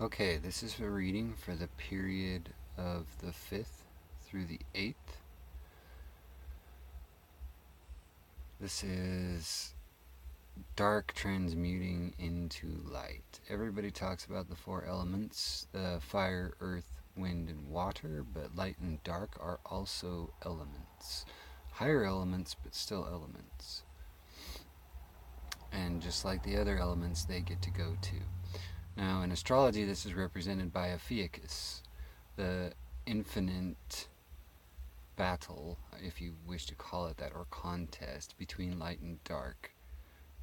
Okay, this is a reading for the period of the 5th through the 8th. This is dark transmuting into light. Everybody talks about the four elements, the fire, earth, wind, and water, but light and dark are also elements. Higher elements, but still elements. And just like the other elements, they get to go too. Now, in astrology, this is represented by Ophiuchus, the infinite battle, if you wish to call it that, or contest between light and dark.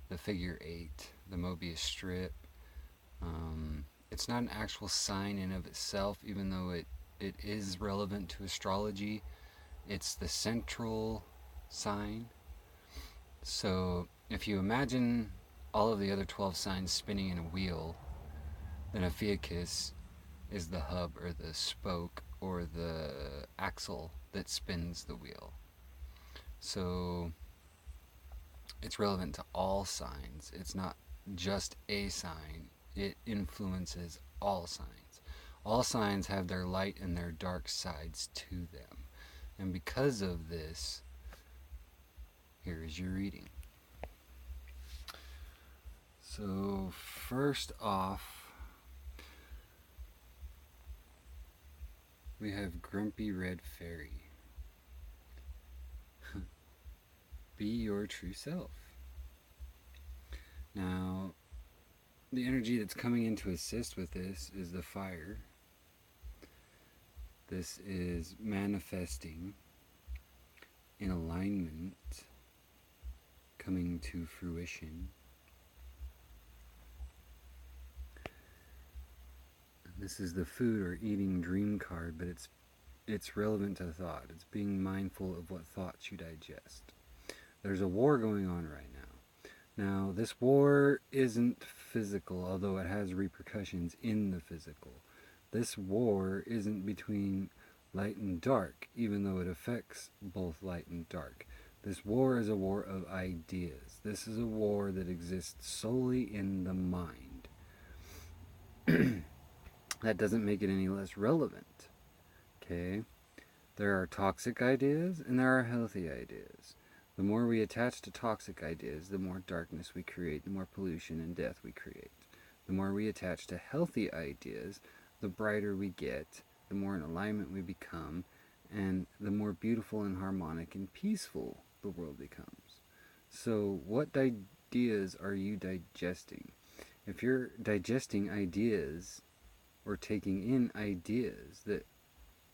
The figure 8, the Mobius strip. It's not an actual sign in of itself, even though it is relevant to astrology. It's the central sign. So if you imagine all of the other 12 signs spinning in a wheel, then Ophiuchus is the hub or the spoke or the axle that spins the wheel. So it's relevant to all signs. It's not just a sign. It influences all signs. All signs have their light and their dark sides to them. And because of this, here is your reading. So first off, we have Grumpy Red Fairy. Be your true self. Now, the energy that's coming in to assist with this is the fire. This is manifesting in alignment, coming to fruition. This is the food or eating dream card, but it's relevant to thought. It's being mindful of what thoughts you digest. There's a war going on right now. Now, this war isn't physical, although it has repercussions in the physical. This war isn't between light and dark, even though it affects both light and dark. This war is a war of ideas. This is a war that exists solely in the mind. That doesn't make it any less relevant. Okay? There are toxic ideas and there are healthy ideas. The more we attach to toxic ideas, the more darkness we create, the more pollution and death we create. The more we attach to healthy ideas, the brighter we get, the more in alignment we become, and the more beautiful and harmonic and peaceful the world becomes. So, what ideas are you digesting? If you're digesting ideas or taking in ideas that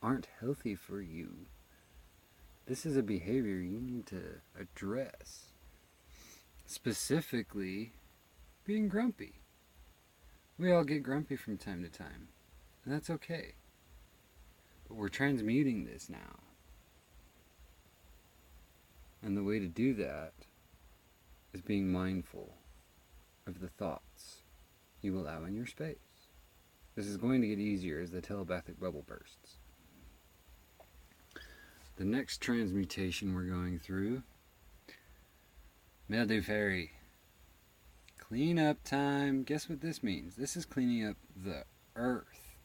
aren't healthy for you, this is a behavior you need to address. Specifically, being grumpy. We all get grumpy from time to time, and that's okay. But we're transmuting this now. And the way to do that is being mindful of the thoughts you allow in your space. This is going to get easier as the telepathic bubble bursts. The next transmutation we're going through, Mildew Fairy. Clean up time. Guess what this means? This is cleaning up the earth.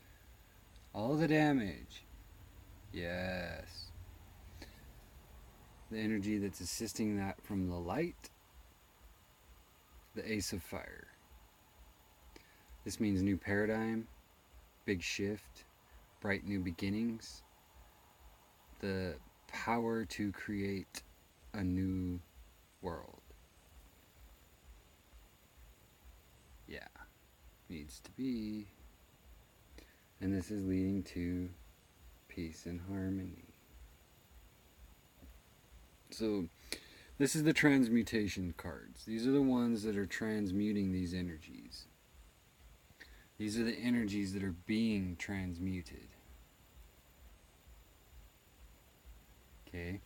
All the damage. Yes. The energy that's assisting that from the light, the Ace of Fire. This means new paradigm, big shift, bright new beginnings, the power to create a new world. Yeah, needs to be. And this is leading to peace and harmony. So, this is the transmutation cards. These are the ones that are transmuting these energies. These are the energies that are being transmuted. Okay?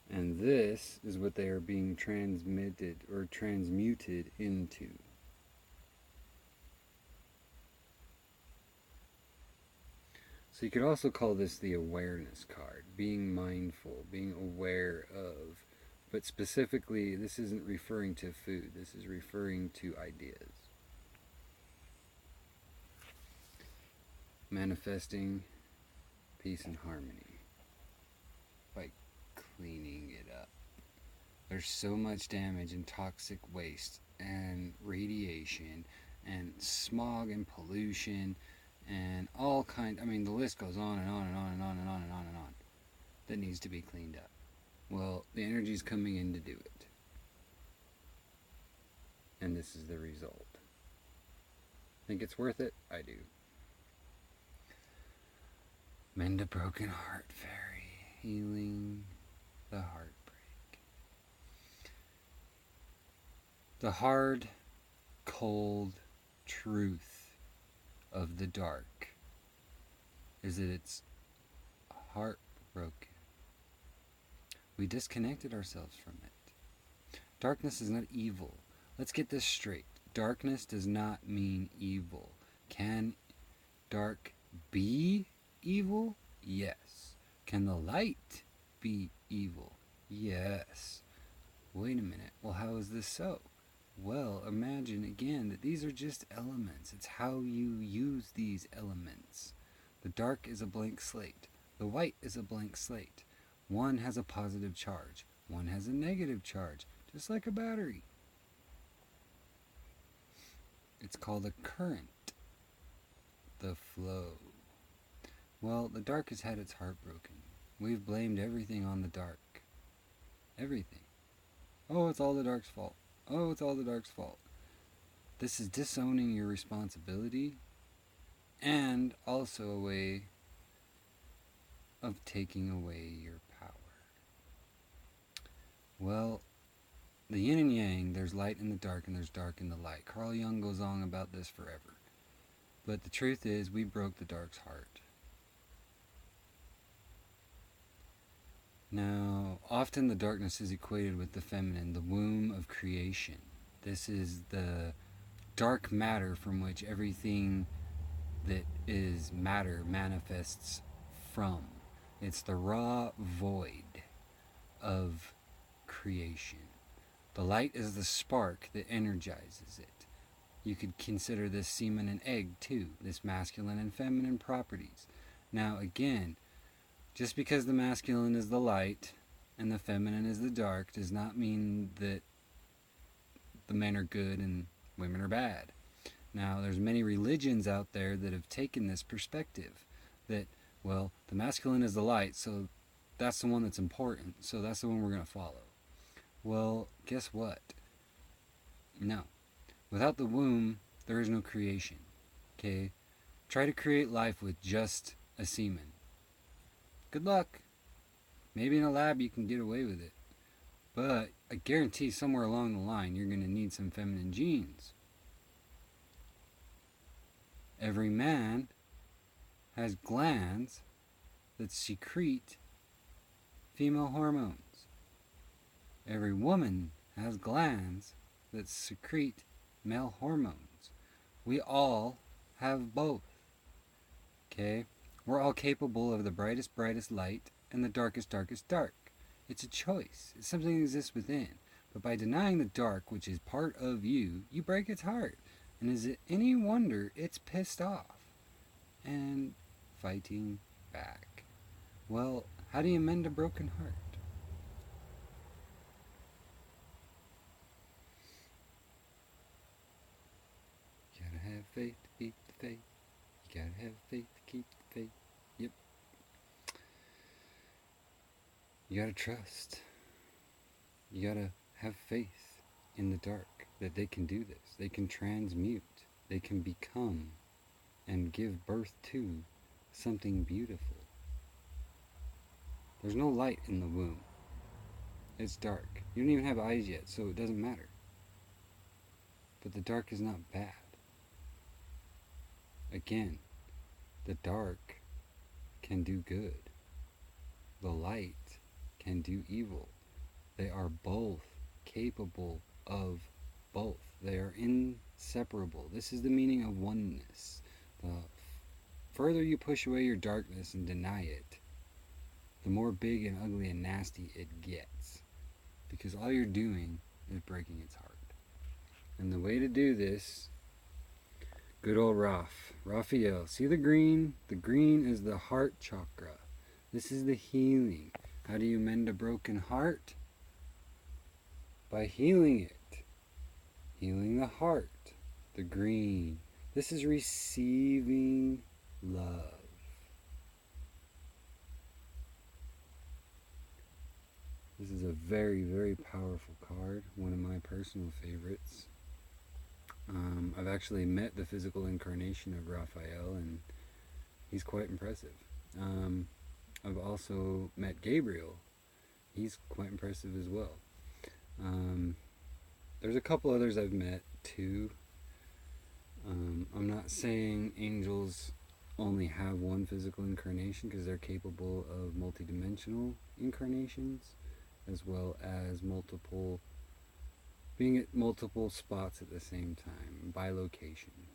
And this is what they are being transmitted or transmuted into. So you could also call this the awareness card, being mindful, being aware of. But specifically, this isn't referring to food, this is referring to ideas. manifesting peace and harmony by cleaning it up. There's so much damage and toxic waste and radiation and smog and pollution and all kinds. I mean, the list goes on and on and on and on and on and on and on that needs to be cleaned up. Well, the energy's coming in to do it. And this is the result. Think it's worth it? I do. Mend a broken heart, fairy. Healing the heartbreak. The hard, cold truth of the dark is that it's heartbroken. We disconnected ourselves from it. Darkness is not evil. Let's get this straight. Darkness does not mean evil. Can dark be evil? Yes. Can the light be evil? Yes. Wait a minute. Well, how is this so? Well, imagine again that these are just elements. It's how you use these elements. The dark is a blank slate. The white is a blank slate. One has a positive charge. One has a negative charge, just like a battery. It's called a current. The flow. Well, the dark has had its heart broken. We've blamed everything on the dark. Everything. Oh, it's all the dark's fault. Oh, it's all the dark's fault. This is disowning your responsibility and also a way of taking away your power. Well, the yin and yang, there's light in the dark and there's dark in the light. Carl Jung goes on about this forever. But the truth is, we broke the dark's heart. Now, often the darkness is equated with the feminine, the womb of creation. This is the dark matter from which everything that is matter manifests from. It's the raw void of creation. The light is the spark that energizes it. You could consider this semen and egg too, this masculine and feminine properties. Now again, just because the masculine is the light and the feminine is the dark does not mean that the men are good and women are bad. Now there's many religions out there that have taken this perspective that, well, the masculine is the light, so that's the one that's important, so that's the one we're going to follow. Well, guess what? No. Without the womb, there is no creation. Okay? Try to create life with just a semen. Good luck. Maybe in a lab you can get away with it. But I guarantee somewhere along the line you're going to need some feminine genes. Every man has glands that secrete female hormones. Every woman has glands that secrete male hormones. We all have both. Okay? We're all capable of the brightest light and the darkest dark. It's a choice. It's something that exists within. But by denying the dark, which is part of you, you break its heart. And is it any wonder it's pissed off and fighting back? Well, how do you mend a broken heart? You gotta have faith to keep the faith. You gotta have faith to keep the faith. Yep. You gotta trust. You gotta have faith in the dark that they can do this. They can transmute. They can become and give birth to something beautiful. There's no light in the womb. It's dark. You don't even have eyes yet, so it doesn't matter. But the dark is not bad. Again, the dark can do good. The light can do evil. They are both capable of both. They are inseparable. This is the meaning of oneness. The further you push away your darkness and deny it, the more big and ugly and nasty it gets. Because all you're doing is breaking its heart. And the way to do this Good old Raphael. See the green? The green is the heart chakra. This is the healing. How do you mend a broken heart? By healing it. Healing the heart. The green. This is receiving love. This is a very, very powerful card. One of my personal favorites. I've actually met the physical incarnation of Raphael, and he's quite impressive. I've also met Gabriel. He's quite impressive as well. There's a couple others I've met too. I'm not saying angels only have one physical incarnation, because they're capable of multidimensional incarnations, as well as being at multiple spots at the same time, by location.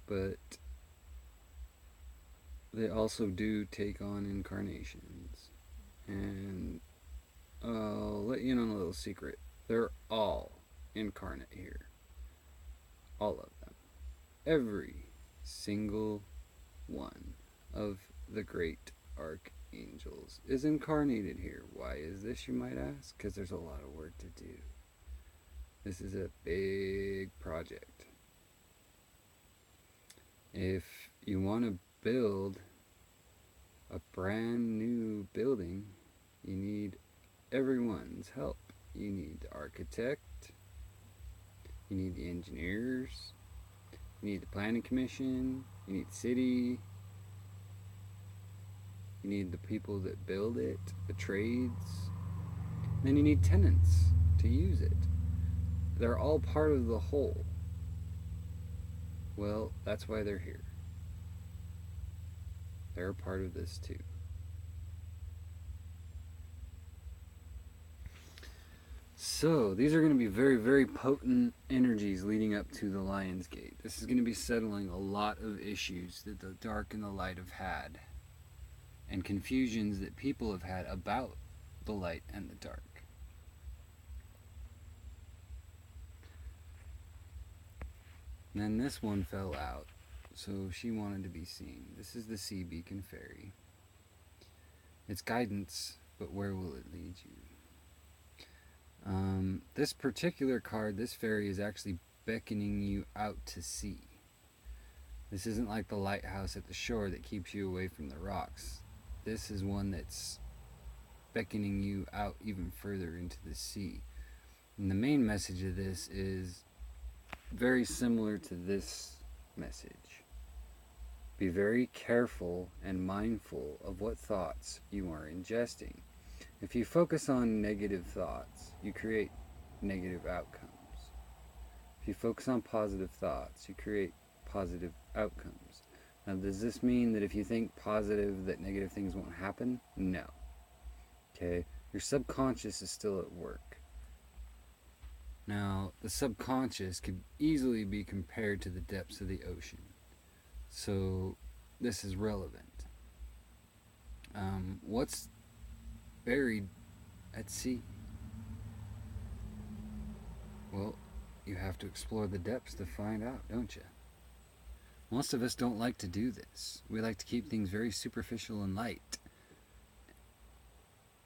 But they also do take on incarnations. And I'll let you in on a little secret. They're all incarnate here. All of them. Every single one of the great archangels is incarnated here. Why is this, you might ask? Because there's a lot of work to do. This is a big project. If you want to build a brand new building, you need everyone's help. You need the architect, you need the engineers, you need the planning commission, you need the city, you need the people that build it, the trades, then you need tenants to use it. They're all part of the whole. Well, that's why they're here. They're a part of this too. So, these are going to be very, very potent energies leading up to the Lion's Gate. This is going to be settling a lot of issues that the dark and the light have had, and confusions that people have had about the light and the dark. And then this one fell out, so she wanted to be seen. This is the Sea Beacon Fairy. It's guidance, but where will it lead you? This particular card, this fairy, is actually beckoning you out to sea. This isn't like the lighthouse at the shore that keeps you away from the rocks. This is one that's beckoning you out even further into the sea. And the main message of this is very similar to this message. Be very careful and mindful of what thoughts you are ingesting. If you focus on negative thoughts, you create negative outcomes. If you focus on positive thoughts, you create positive outcomes. Now, does this mean that if you think positive, that negative things won't happen? No. Okay? Your subconscious is still at work. Now, the subconscious could easily be compared to the depths of the ocean. So, this is relevant. What's buried at sea? Well, you have to explore the depths to find out, don't you? Most of us don't like to do this. We like to keep things very superficial and light.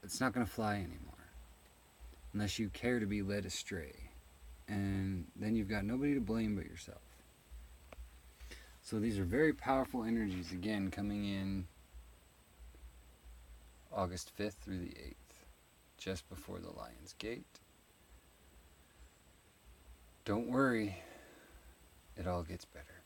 It's not going to fly anymore unless you care to be led astray. And then you've got nobody to blame but yourself. So these are very powerful energies, again, coming in August 5th through the 8th, just before the Lion's Gate. Don't worry, it all gets better.